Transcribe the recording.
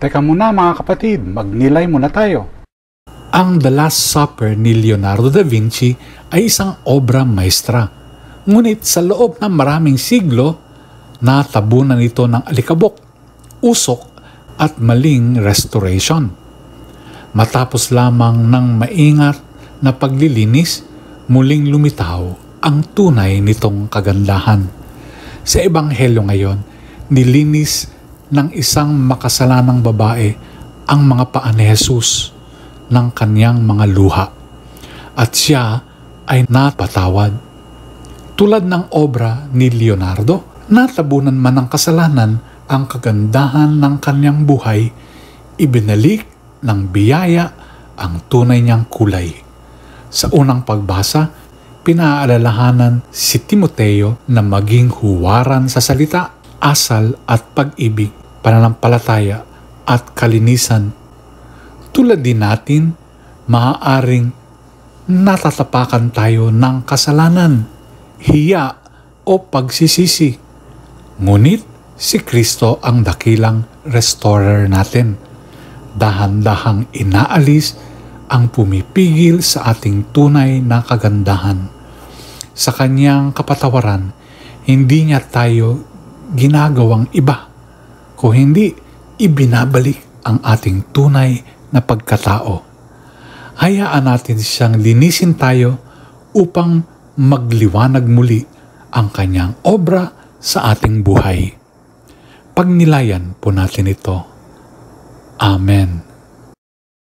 Teka muna mga kapatid, magnilay muna tayo. Ang The Last Supper ni Leonardo da Vinci ay isang obra maestra. Ngunit sa loob ng maraming siglo, natabunan ito ng alikabok, usok at maling restoration. Matapos lamang ng maingat na paglilinis, muling lumitaw ang tunay nitong kagandahan. Sa Ebanghelyo ngayon, nilinis ng isang makasalanang babae ang mga paa ni Jesus ng kanyang mga luha at siya ay napatawad. Tulad ng obra ni Leonardo, natabunan man ng kasalanan ang kagandahan ng kanyang buhay, ibinalik ng biyaya ang tunay niyang kulay. Sa unang pagbasa, pinaalalahanan si Timoteo na maging huwaran sa salita, asal at pag-ibig, pananampalataya at kalinisan. Tulad din natin, maaaring natatapakan tayo ng kasalanan, hiya o pagsisisi. Ngunit si Kristo ang dakilang restorer natin. Dahan-dahang inaalis ang pumipigil sa ating tunay na kagandahan. Sa kanyang kapatawaran, hindi niya tayo ginagawang iba, kung hindi ibinabalik ang ating tunay na pagkatao. Hayaan natin siyang linisin tayo upang magliwanag muli ang kanyang obra sa ating buhay. Pagnilayan po natin ito. Amen.